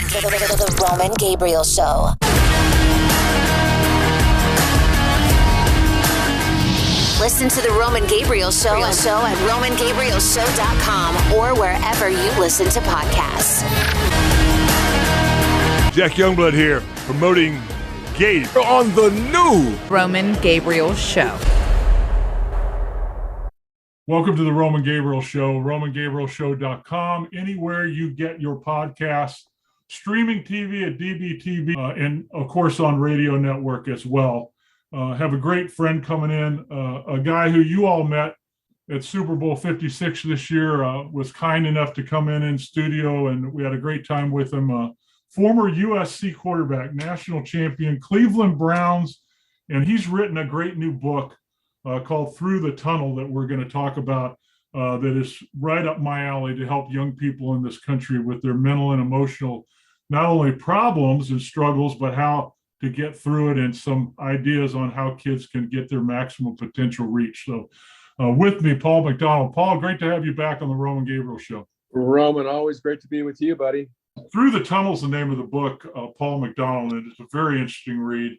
The Roman Gabriel Show. Listen to The Roman Gabriel Show at RomanGabrielShow.com or wherever you listen to podcasts. Jack Youngblood here, promoting Gabe on the new Roman Gabriel Show. Welcome to the Roman Gabriel Show, RomanGabrielShow.com, anywhere you get your podcasts, streaming TV at DBTV, and of course on Radio Network as well. Have a great friend coming in, a guy who you all met at Super Bowl 56 this year, was kind enough to come in studio, and we had a great time with him. Former USC quarterback, national champion, Cleveland Browns, and he's written a great new book called Through the Tunnel that we're going to talk about, that is right up my alley to help young people in this country with their mental and emotional, not only problems and struggles, but how to get through it, and some ideas on how kids can get their maximum potential reach. So with me, Paul McDonald. Paul, great to have you back on the Roman Gabriel Show. Roman, always great to be with you, buddy. Through the Tunnel is the name of the book, Paul McDonald, and it's a very interesting read.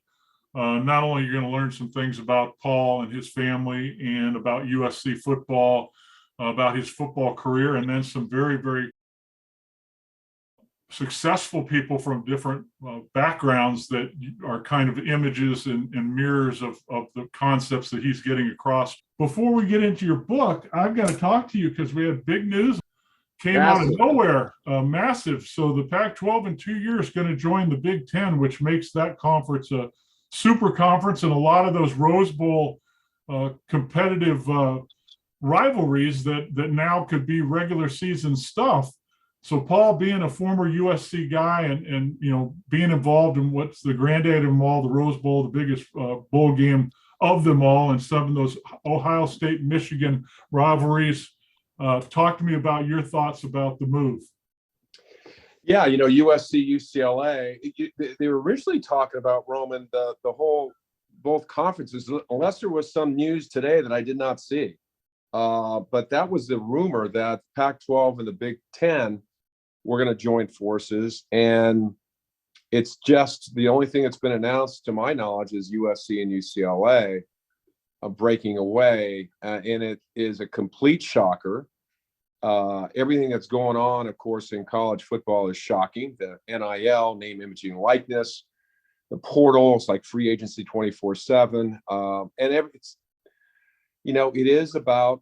Not only are you going to learn some things about Paul and his family and about USC football, about his football career, and then some very, very successful people from different backgrounds that are kind of images and mirrors of the concepts that he's getting across. Before we get into your book, I've got to talk to you because we had big news. Came out of nowhere, massive. So the Pac-12 in 2 years is going to join the Big Ten, which makes that conference a super conference, and a lot of those Rose Bowl competitive rivalries that now could be regular season stuff. So Paul, being a former USC guy and you know, being involved in what's the granddad of them all, the Rose Bowl, the biggest bowl game of them all, and some of those Ohio State, Michigan rivalries. Talk to me about your thoughts about the move. Yeah, you know, USC, UCLA, they were originally talking about, Roman, the whole, both conferences, unless there was some news today that I did not see. But that was the rumor that Pac-12 and the Big Ten were going to join forces. And it's just the only thing that's been announced to my knowledge is USC and UCLA breaking away. And it is a complete shocker. Everything that's going on, of course, in college football is shocking. The NIL, name, imaging, likeness, the portals like free agency 24/7. And it's, you know, it is about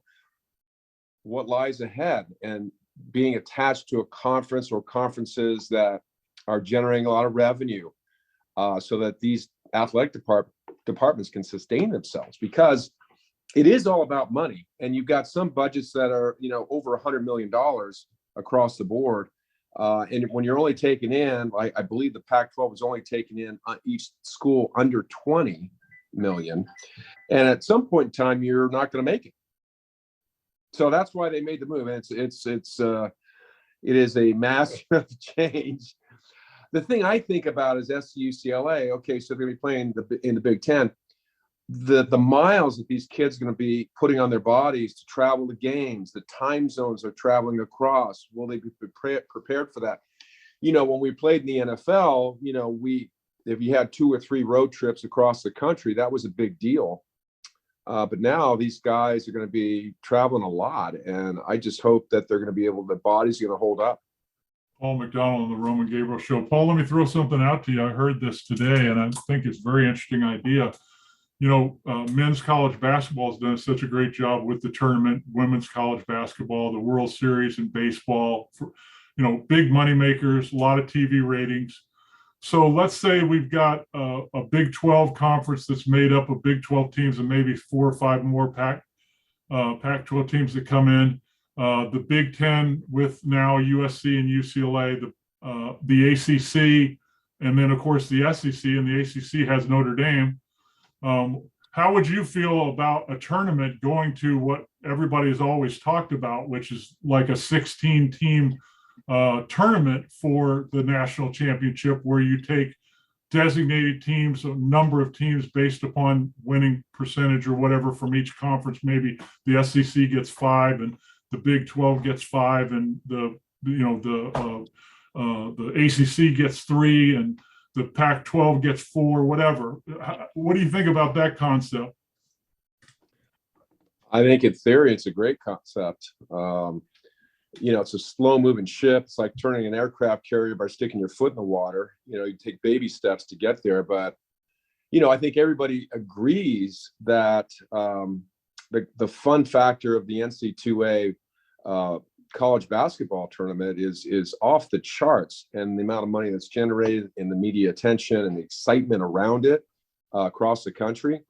what lies ahead and being attached to a conference or conferences that are generating a lot of revenue, so that these athletic departments can sustain themselves, because it is all about money. And you've got some budgets that are, you know, over $100 million across the board. And when you're only taking in, I believe the Pac-12 is only taking in each school under 20 million. And at some point in time, you're not going to make it. So that's why they made the move. And it is a massive change. The thing I think about is UCLA. Okay, so they're going to be playing in the Big Ten. The miles that these kids are going to be putting on their bodies to travel to games, the time zones they're traveling across, will they be prepared for that? You know, when we played in the NFL, you know, if you had 2 or 3 road trips across the country, that was a big deal. But now these guys are going to be traveling a lot, and I just hope that they're going to be able, the body's going to hold up. Paul McDonald on the Roman Gabriel Show. Paul, let me throw something out to you. I heard this today, and I think it's a very interesting idea. You know, men's college basketball has done such a great job with the tournament, women's college basketball, the World Series in baseball, you know, big money makers, a lot of TV ratings. So let's say we've got a Big 12 conference that's made up of Big 12 teams and maybe 4 or 5 more Pac-12 teams that come in. The Big 10 with now USC and UCLA, the ACC, and then, of course, the SEC, and the ACC has Notre Dame. How would you feel about a tournament going to what everybody has always talked about, which is like a 16-team tournament for the national championship, where you take designated teams, a number of teams based upon winning percentage or whatever from each conference? Maybe the SEC gets 5 and the Big 12 gets 5, and the the ACC gets 3 and the Pac-12 gets 4, whatever. What do you think about that concept? I think in theory, it's a great concept. It's a slow moving ship. It's like turning an aircraft carrier by sticking your foot in the water. You take baby steps to get there. But, I think everybody agrees that the fun factor of the NCAA college basketball tournament is off the charts, and the amount of money that's generated and the media attention and the excitement around it across the country.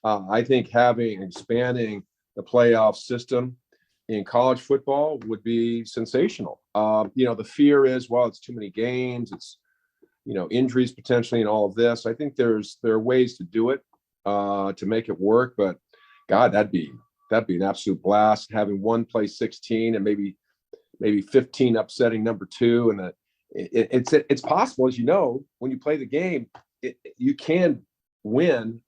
I think expanding the playoff system in college football would be sensational. The fear is, well, it's too many games, it's injuries potentially and all of this. I think there are ways to do it to make it work, but God, that'd be an absolute blast, having one play 16 and maybe 15 upsetting number 2. And it's possible, as you know, when you play the game, you can win.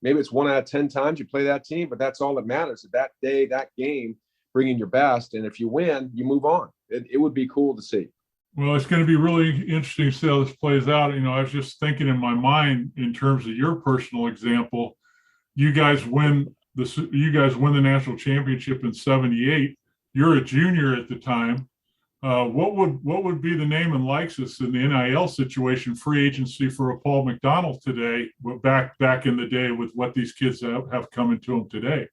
Maybe it's 1 out of 10 times you play that team, but that's all that matters. That day, that game, bringing your best. And if you win, you move on. It would be cool to see. Well, it's going to be really interesting to see how this plays out. I was just thinking in my mind in terms of your personal example. You guys win the national championship in '78. You're a junior at the time. What would be the name and likeness in the NIL situation, free agency for a Paul McDonald today, back in the day with what these kids have coming to them today?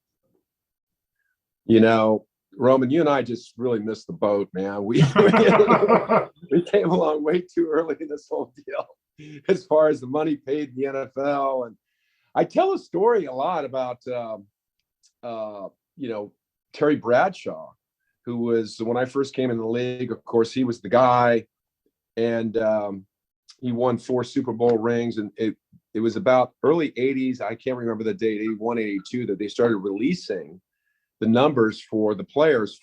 Roman, you and I just really missed the boat, man. We came along way too early in this whole deal as far as the money paid in the NFL. And I tell a story a lot about, Terry Bradshaw, who was, when I first came in the league, of course, he was the guy, and he won 4 Super Bowl rings. And it was about early 80s. I can't remember the date, 81, 82, that they started releasing the numbers for the players,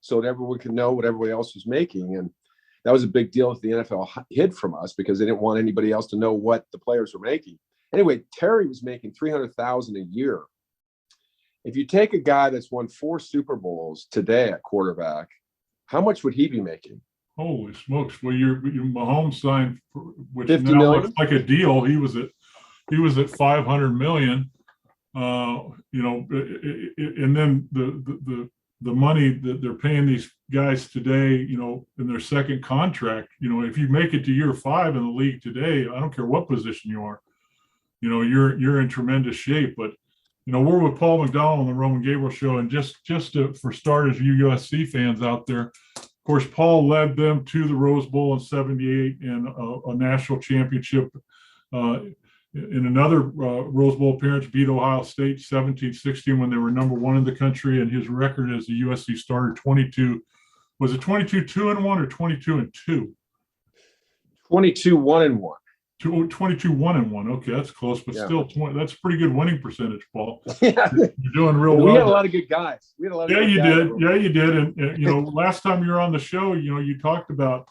so that everyone could know what everybody else was making. And that was a big deal that the NFL hid from us, because they didn't want anybody else to know what the players were making. Anyway, Terry was making $300,000 a year. If you take a guy that's won 4 Super Bowls today at quarterback, how much would he be making? Holy smokes! Well, your Mahomes signed, which $50 now million? looks like a deal. He was at $500 million. And then the money that they're paying these guys today, in their second contract, if you make it to year 5 in the league today, I don't care what position you are, you're in tremendous shape. But we're with Paul McDonald on the Roman Gabriel Show, and just for starters, you USC fans out there, of course, Paul led them to the Rose Bowl in '78 and a national championship. In another Rose Bowl appearance, beat Ohio State 17-16 when they were number 1 in the country. And his record as a USC starter, 22, was it 22-2-1 or 22-2? 22-1-1. 22-1-1. Okay, that's close, but Yeah. Still, that's a pretty good winning percentage, Paul. Yeah. You're doing real well. We had a lot of good guys. Yeah, you did. Yeah, you did. And last time you were on the show, you talked about,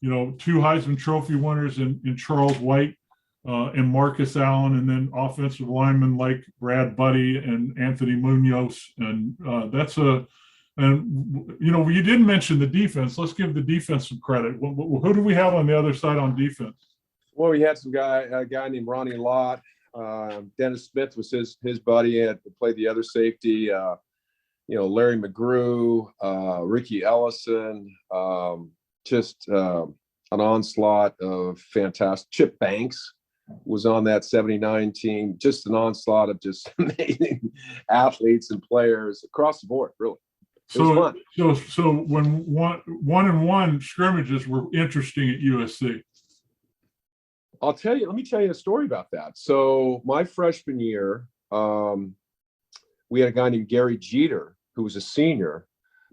2 Heisman Trophy winners in Charles White and Marcus Allen, and then offensive linemen like Brad Buddy and Anthony Munoz. And you didn't mention the defense. Let's give the defense some credit. Who do we have on the other side on defense? Well, we had a guy named Ronnie Lott. Dennis Smith was his buddy, and played the other safety. Larry McGrew, Ricky Ellison, just an onslaught of fantastic. Chip Banks was on that '79 team. Just an onslaught of just amazing athletes and players across the board. Really, it was fun. So when one-on-one scrimmages were interesting at USC. Let me tell you a story about that. So my freshman year, we had a guy named Gary Jeter, who was a senior,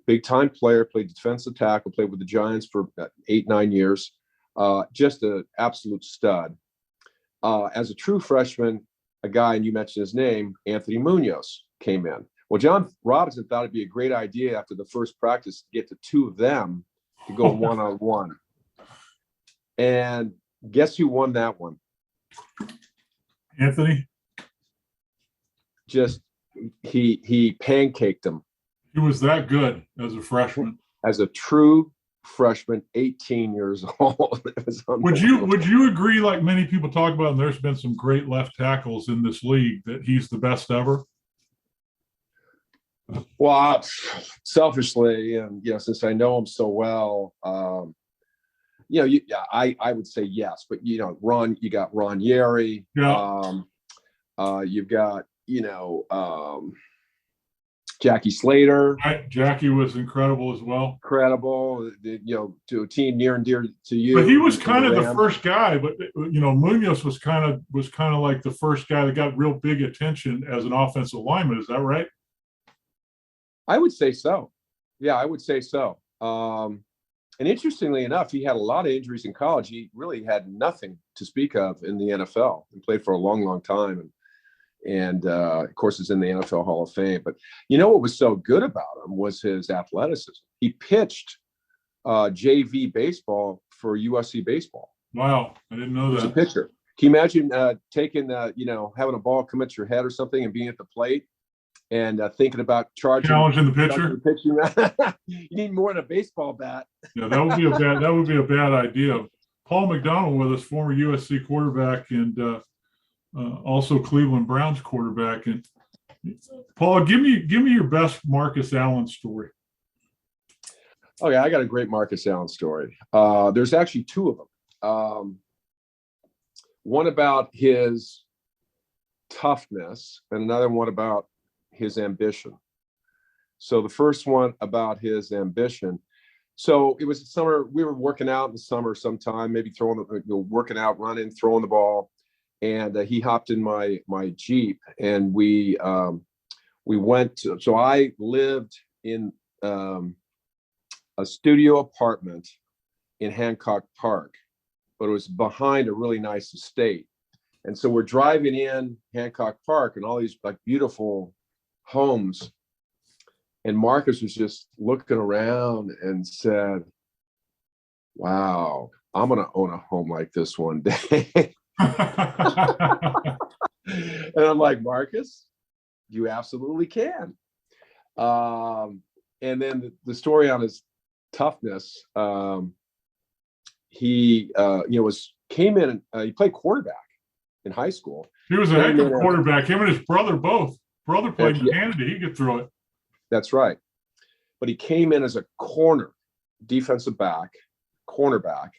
big time player, played defensive tackle, played with the Giants for 8-9 years. Just an absolute stud. As a true freshman, a guy, and you mentioned his name, Anthony Munoz, came in. Well, John Robinson thought it'd be a great idea after the first practice to get the 2 of them to go one-on-one. And guess who won that one? Anthony. Just he pancaked him. He was that good as a freshman. As a true freshman, 18 years old. It was Would you agree, like many people talk about, and there's been some great left tackles in this league, that he's the best ever? Well, selfishly, and since I know him so well, I would say yes. But you got Ron Yeri. Yeah. You've got Jackie Slater. Right. Jackie was incredible as well. Incredible, to a team near and dear to you. But he was kind of the first guy. But Munoz was kind of like the first guy that got real big attention as an offensive lineman. Is that right? I would say so. Yeah, I would say so. And interestingly enough, he had a lot of injuries in college. He really had nothing to speak of in the NFL. He played for a long, long time, and of course is in the NFL Hall of Fame. But what was so good about him was his athleticism. He pitched JV baseball for USC baseball. Wow, I didn't know that. He was a pitcher. Can you imagine taking having a ball come at your head or something and being at the plate and thinking about challenging the pitcher? You need more than a baseball bat. Yeah, that would be a bad idea. Paul McDonald with us, former USC quarterback and also Cleveland Browns quarterback. And Paul, give me your best Marcus Allen story. Okay, I got a great Marcus Allen story. There's actually two of them. One about his toughness and another one about his ambition. So the first one about his ambition. So it was summer. We were working out in the summer sometime, maybe working out, running, throwing the ball. And he hopped in my Jeep and we went to, so I lived in a studio apartment in Hancock Park, but it was behind a really nice estate. And so we're driving in Hancock Park and all these like beautiful homes. And Marcus was just looking around and said, wow, I'm going to own a home like this one day. And I'm like, Marcus, you absolutely can. And then the story on his toughness, he came in and he played quarterback in high school. He was a heck of a quarterback. Him and his brother both. Brother played in Canada. He could throw it. That's right. But he came in as a defensive back, cornerback,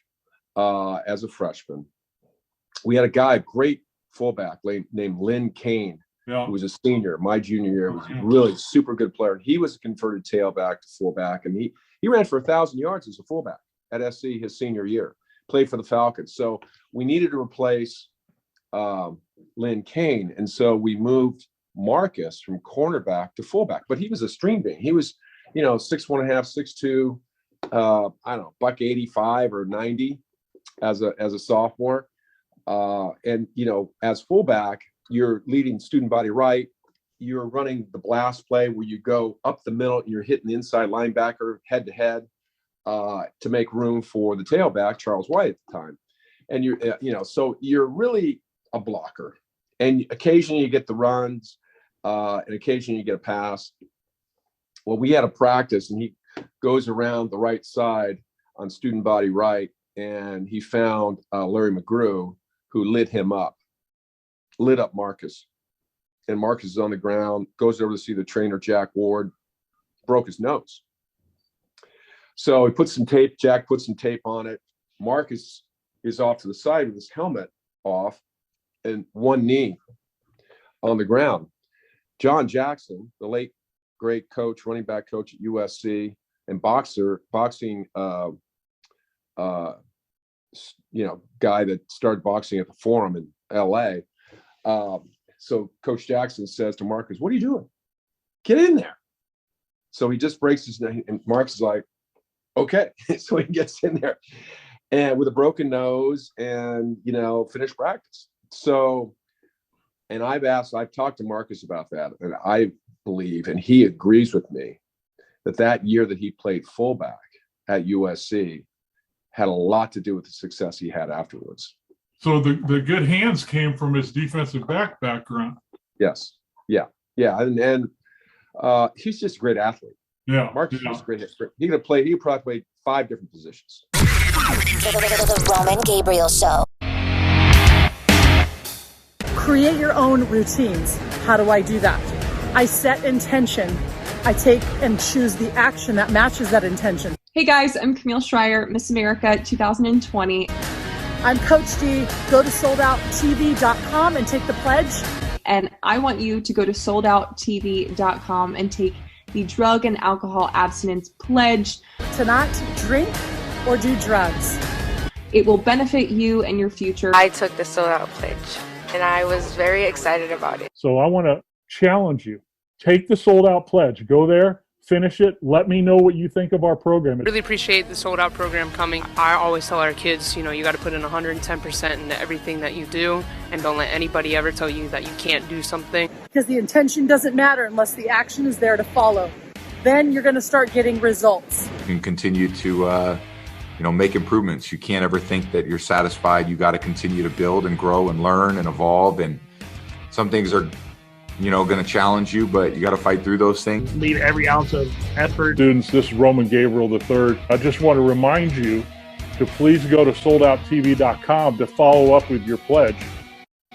as a freshman. We had a guy, great fullback named Lynn Kane, who was a senior my junior year. Was a really super good player. He was a converted tailback to fullback, and he ran for 1,000 yards as a fullback at SC his senior year. Played for the Falcons. So we needed to replace Lynn Kane, and so we moved Marcus from cornerback to fullback. But he was a string bean. He was, 6'1.5", 6'2", I don't know, $185 or 90 as a sophomore. And as fullback, you're leading student body right. You're running the blast play where you go up the middle and you're hitting the inside linebacker head to head to make room for the tailback, Charles White at the time. And so you're really a blocker. And occasionally you get the runs, and occasionally you get a pass. Well, we had a practice, and he goes around the right side on student body right, and he found Larry McGrew, who lit up Marcus. And Marcus is on the ground, goes over to see the trainer, Jack Ward, broke his nose. So he puts some tape, Jack puts some tape on it. Marcus is off to the side with his helmet off and one knee on the ground. John Jackson, the late great coach, running back coach at USC and boxing guy that started boxing at the Forum in LA. So Coach Jackson says to Marcus, what are you doing? Get in there. So he just breaks his neck, and Marcus is like, okay. So he gets in there and with a broken nose and, finished practice. So, and I've talked to Marcus about that, and I believe, and he agrees with me, that year that he played fullback at USC had a lot to do with the success he had afterwards. So the good hands came from his defensive background. Yes. Yeah. And he's just a great athlete. Yeah. Marcus is great. He could probably play 5 different positions. The Roman Gabriel Show. Create your own routines. How do I do that? I set intention. I take and choose the action that matches that intention. Hey guys, I'm Camille Schreier, Miss America 2020. I'm Coach D. Go to soldouttv.com and take the pledge. And I want you to go to soldouttv.com and take the drug and alcohol abstinence pledge. To not drink or do drugs. It will benefit you and your future. I took the Sold Out pledge and I was very excited about it. So I want to challenge you. Take the Sold Out pledge. Go there, finish it. Let me know what you think of our program. Really appreciate the Sold Out program coming. I always tell our kids, you got to put in 110% into everything that you do, and don't let anybody ever tell you that you can't do something. Because the intention doesn't matter unless the action is there to follow. Then you're going to start getting results. You can continue to make improvements. You can't ever think that you're satisfied. You got to continue to build and grow and learn and evolve. And some things are going to challenge you, but you got to fight through those things. Leave every ounce of effort. Students, this is Roman Gabriel III. I just want to remind you to please go to soldouttv.com to follow up with your pledge.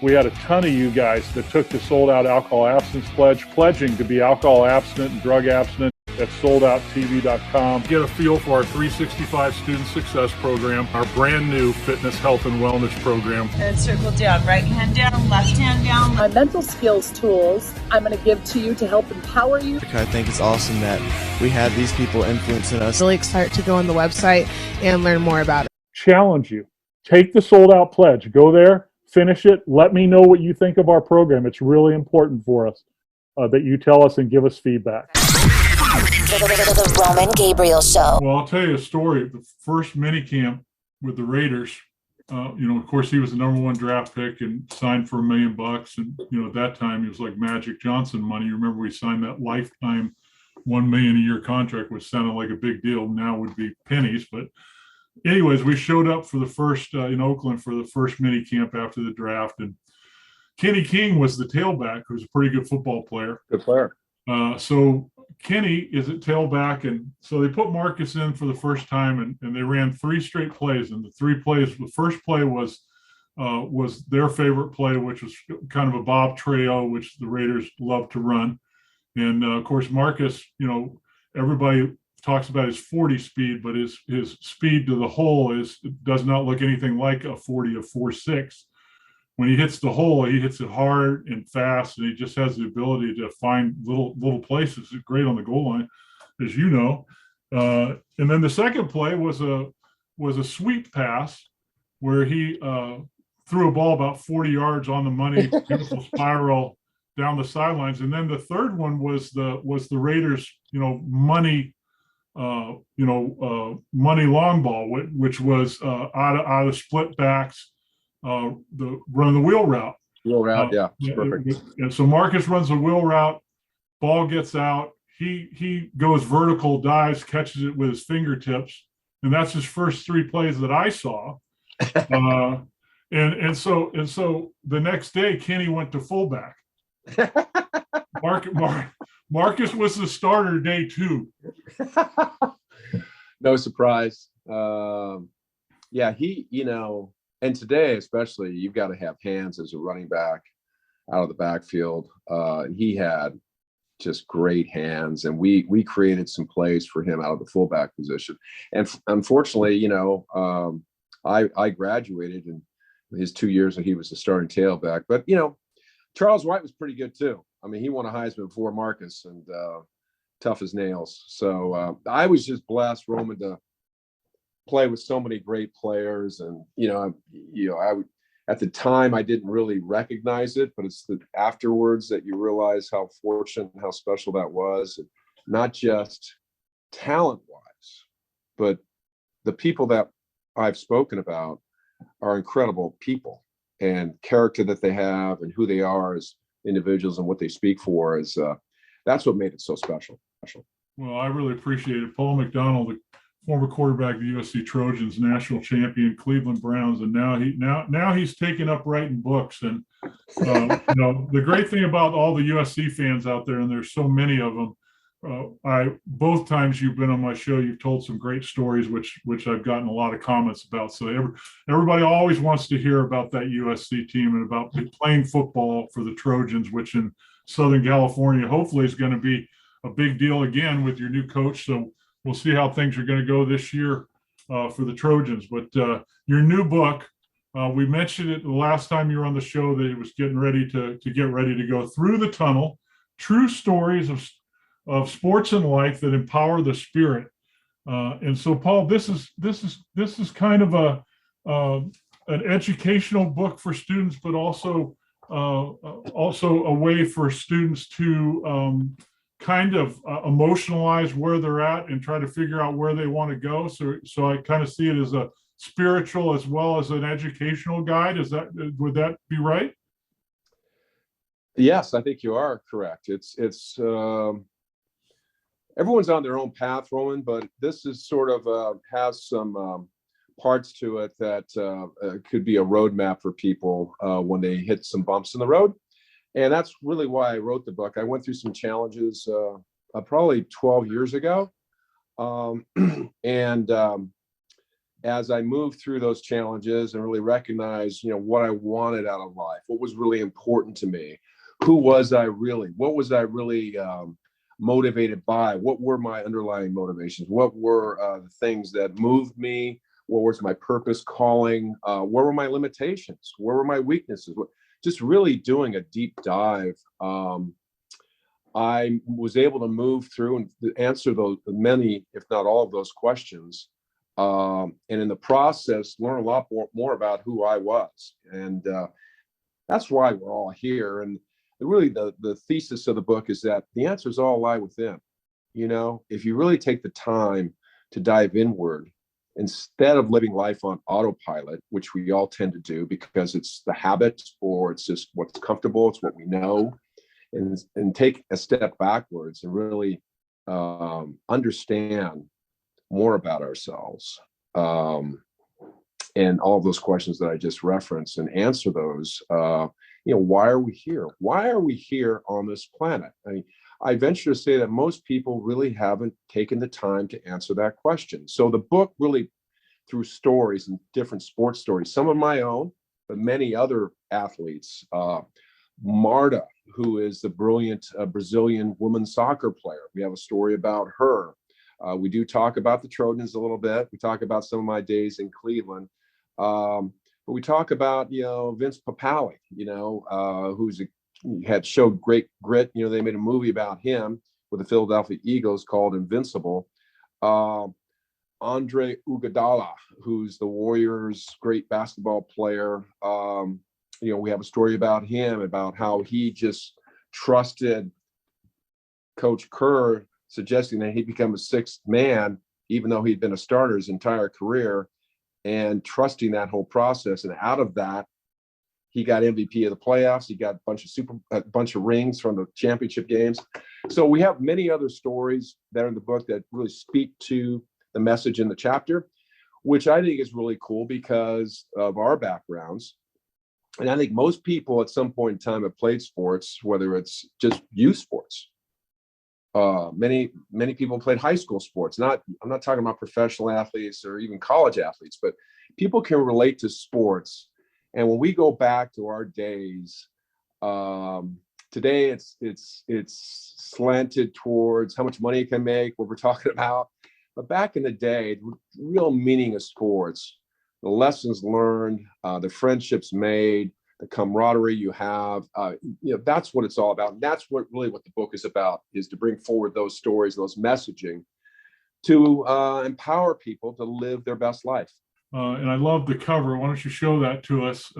We had a ton of you guys that took the Sold Out Alcohol Abstinence Pledge, pledging to be alcohol abstinent and drug abstinent at soldouttv.com. Get a feel for our 365 Student Success Program, our brand new fitness, health, and wellness program. And circle down, right hand down, left hand down. My mental skills tools I'm going to give to you to help empower you. I think it's awesome that we have these people influencing us. Really excited to go on the website and learn more about it. Challenge you. Take the Sold Out pledge. Go there, finish it. Let me know what you think of our program. It's really important for us that you tell us and give us feedback. The Roman Gabriel Show. Well, I'll tell you a story. The first mini camp with the Raiders, of course, he was the number 1 draft pick and signed for $1 million. And, at that time, he was like Magic Johnson money. You remember we signed that lifetime $1 million a year contract, which sounded like a big deal. Now would be pennies. But anyways, we showed up for the first in Oakland for the first mini camp after the draft. And Kenny King was the tailback, who's a pretty good football player. Good player. So Kenny is at tailback, and so they put Marcus in for the first time, and they ran 3 straight plays. And the first play was their favorite play, which was kind of a Bob Trail, which the Raiders love to run. And of course, Marcus, everybody talks about his 40 speed, but his speed to the hole does not look anything like a 40, a 4.6. When he hits the hole, he hits it hard and fast, and he just has the ability to find little places. It's great on the goal line, as you know. And then the second play was a sweep pass where he threw a ball about 40 yards on the money, beautiful spiral down the sidelines. And then the third one was the Raiders, money long ball, which was out of split backs. Run the wheel route. Yeah, perfect. And so Marcus runs the wheel route, ball gets out, he goes vertical, dives, catches it with his fingertips, and that's his first 3 plays that I saw. And so the next day Kenny went to fullback. Marcus was the starter day 2. No surprise. And today, especially, you've got to have hands as a running back out of the backfield. He had just great hands, and we created some plays for him out of the fullback position. And unfortunately, I graduated in his 2 years that he was the starting tailback. But Charles White was pretty good too. I mean, he won a Heisman before Marcus, and tough as nails. So I was just blessed, Roman, to play with so many great players. And I would, at the time I didn't really recognize it, but it's afterwards that you realize how fortunate and how special that was, and not just talent wise, but the people that I've spoken about are incredible people, and character that they have and who they are as individuals and what they speak for is that's what made it so special. Well, I really appreciate it. Paul McDonald, the former quarterback of the USC Trojans, national champion, Cleveland Browns, and now he's taken up writing books. And the great thing about all the USC fans out there, and there's so many of them, both times you've been on my show, you've told some great stories, which I've gotten a lot of comments about. So everybody always wants to hear about that USC team and about playing football for the Trojans, which in Southern California hopefully is going to be a big deal again with your new coach. So we'll see how things are going to go this year for the Trojans. But your new book, we mentioned it the last time you were on the show that it was getting ready to get ready to go through the tunnel. True stories of sports and life that empower the spirit. And so, Paul, this is kind of an educational book for students, but also a way for students to kind of emotionalize where they're at and try to figure out where they want to go. So I kind of see it as a spiritual as well as an educational guide. Would that be right? Yes, I think you are correct. It's everyone's on their own path, Roman, but this is sort of has some parts to it that could be a roadmap for people when they hit some bumps in the road. And that's really why I wrote the book. I went through some challenges probably 12 years ago. As I moved through those challenges and really recognized, what I wanted out of life, what was really important to me, who was I really, what was I really motivated by, what were my underlying motivations, what were the things that moved me, what was my purpose, calling, where were my limitations, where were my weaknesses, just really doing a deep dive. I was able to move through and answer those many, if not all of those questions. And in the process, learn a lot more about who I was. And that's why we're all here. And really the thesis of the book is that the answers all lie within. If you really take the time to dive inward, instead of living life on autopilot, which we all tend to do because it's the habit or it's just what's comfortable, it's what we know, and take a step backwards and really understand more about ourselves and all of those questions that I just referenced and answer those. Why are we here? Why are we here on this planet? I venture to say that most people really haven't taken the time to answer that question. So the book really, through stories and different sports stories, some of my own, but many other athletes, Marta, who is the brilliant Brazilian women's soccer player. We have a story about her. We do talk about the Trojans a little bit. We talk about some of my days in Cleveland. But we talk about, Vince Papale, had showed great grit. They made a movie about him with the Philadelphia Eagles called Invincible. Andre Iguodala, who's the Warriors' great basketball player. We have a story about him, about how he just trusted Coach Kerr, suggesting that he become a sixth man, even though he'd been a starter his entire career, and trusting that whole process. And out of that, he got MVP of the playoffs. He got a bunch of rings from the championship games. So we have many other stories that are in the book that really speak to the message in the chapter, which I think is really cool because of our backgrounds. And I think most people at some point in time have played sports, whether it's just youth sports. Many people played high school sports. I'm not talking about professional athletes or even college athletes, but people can relate to sports. And when we go back to our days, today it's slanted towards how much money you can make, what we're talking about. But back in the day, the real meaning of sports, the lessons learned, the friendships made, the camaraderie you have, that's what it's all about. And that's what the book is about, is to bring forward those stories, those messaging to empower people to live their best life. And I love the cover. Why don't you show that to us?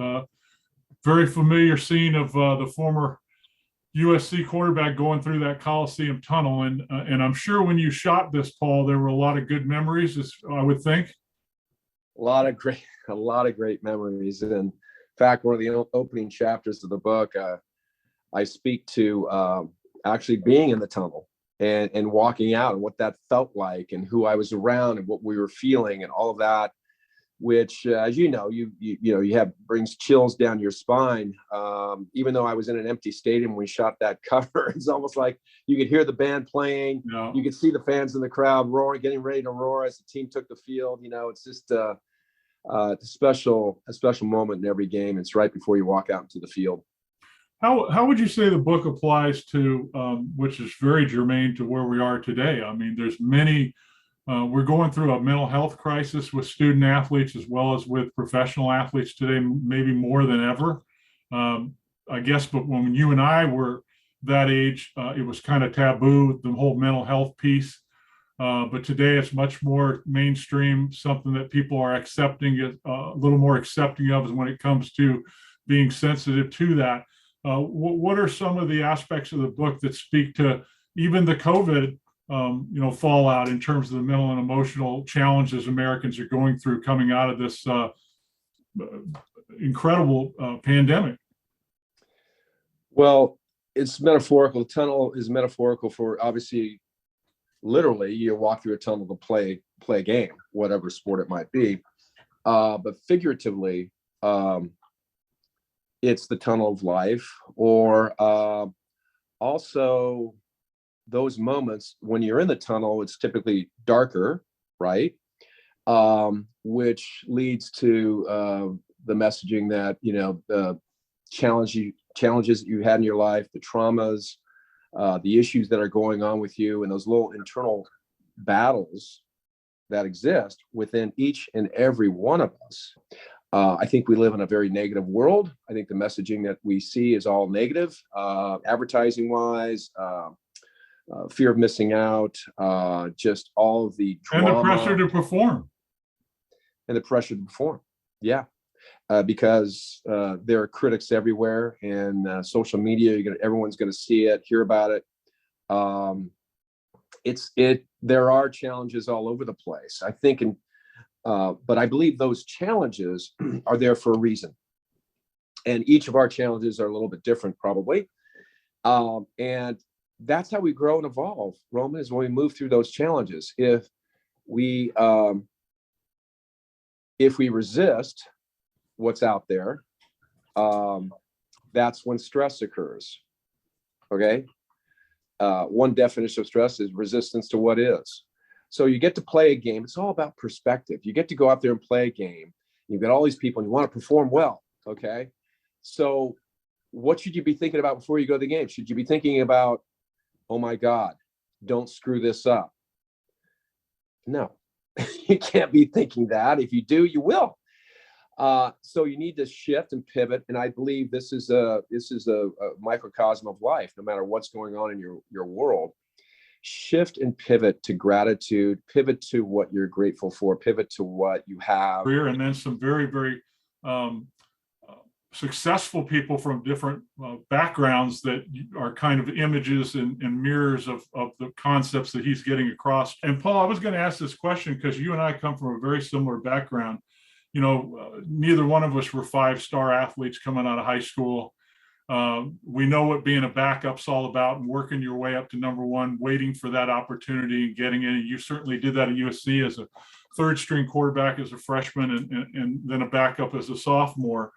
Very familiar scene of the former USC quarterback going through that Coliseum tunnel. And I'm sure when you shot this, Paul, there were a lot of good memories, I would think. A lot of great memories. And in fact, one of the opening chapters of the book, I speak to actually being in the tunnel and walking out and what that felt like and who I was around and what we were feeling and all of that. which, as you know, you have brings chills down your spine. Even though I was in an empty stadium when we shot that cover, it's almost like you could hear the band playing. Yeah. You could see the fans in the crowd roaring, getting ready to roar as the team took the field. It's just a special moment in every game. It's right before you walk out into the field. How would you say the book applies to, which is very germane to where we are today? I mean, there's many. We're going through a mental health crisis with student athletes as well as with professional athletes today, maybe more than ever. I guess, but when you and I were that age, it was kind of taboo, the whole mental health piece. But today it's much more mainstream, something that people are accepting, a little more accepting of when it comes to being sensitive to that. What are some of the aspects of the book that speak to even the COVID fallout in terms of the mental and emotional challenges Americans are going through coming out of this incredible pandemic? Well, it's metaphorical. The tunnel is metaphorical for, obviously, literally, you walk through a tunnel to play a game, whatever sport it might be. But figuratively, it's the tunnel of life, or also those moments when you're in the tunnel, it's typically darker, right? Which leads to the messaging that, the challenges that you had in your life, the traumas, the issues that are going on with you, and those little internal battles that exist within each and every one of us. I think we live in a very negative world. I think the messaging that we see is all negative, advertising wise, fear of missing out, just all of the drama. And the pressure to perform. Yeah. Because there are critics everywhere, and social media, everyone's going to see it, hear about it. There are challenges all over the place, I think, but I believe those challenges are there for a reason, and each of our challenges are a little bit different, probably, and that's how we grow and evolve, Roman, is when we move through those challenges. If we resist what's out there, that's when stress occurs. Okay. One definition of stress is resistance to what is. So you get to play a game. It's all about perspective. You get to go out there and play a game. You've got all these people and you want to perform well. Okay. So what should you be thinking about before you go to the game? Should you be thinking about, oh my God, don't screw this up? No, you can't be thinking that. If you do, you will. So you need to shift and pivot, and I believe this is a microcosm of life. No matter what's going on in your world, shift and pivot to gratitude, pivot to what you're grateful for, pivot to what you have. And then some very, very successful people from different backgrounds that are kind of images and mirrors of the concepts that he's getting across. And Paul, I was going to ask this question because you and I come from a very similar background. Neither one of us were 5-star athletes coming out of high school. We know what being a backup's all about, and working your way up to number one, waiting for that opportunity and getting in. You certainly did that at USC as a third-string quarterback as a freshman, and then a backup as a sophomore.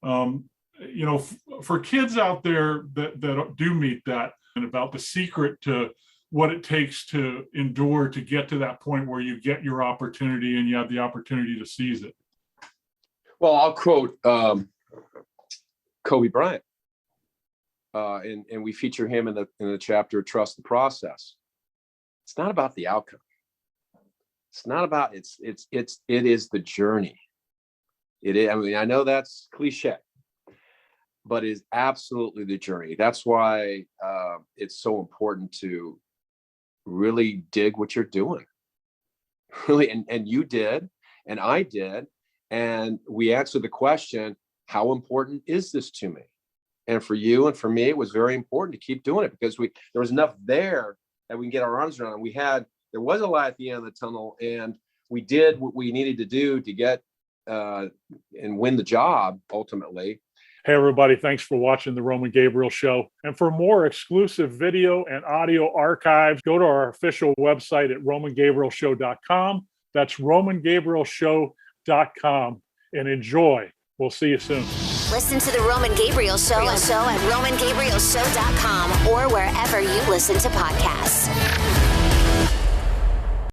For kids out there that do meet that, and about the secret to what it takes to endure to get to that point where you get your opportunity and you have the opportunity to seize it. Well, I'll quote Kobe Bryant, and we feature him in the chapter "Trust the Process." It's not about the outcome. It's not about it is the journey. It is. I mean, I know that's cliche, but it is absolutely the journey. That's why it's so important to really dig what you're doing. Really, and you did, and I did. And we answered the question, how important is this to me? And for you and for me, it was very important to keep doing it because there was enough there that we can get our arms around. And there was a light at the end of the tunnel, and we did what we needed to do to get and win the job ultimately. Hey, everybody. Thanks for watching the Roman Gabriel Show. And for more exclusive video and audio archives, go to our official website at romangabrielshow.com. That's romangabrielshow.com. romangabrielshow.com and enjoy. We'll see you soon. Listen to the Roman Gabriel Show at romangabrielshow.com or wherever you listen to podcasts.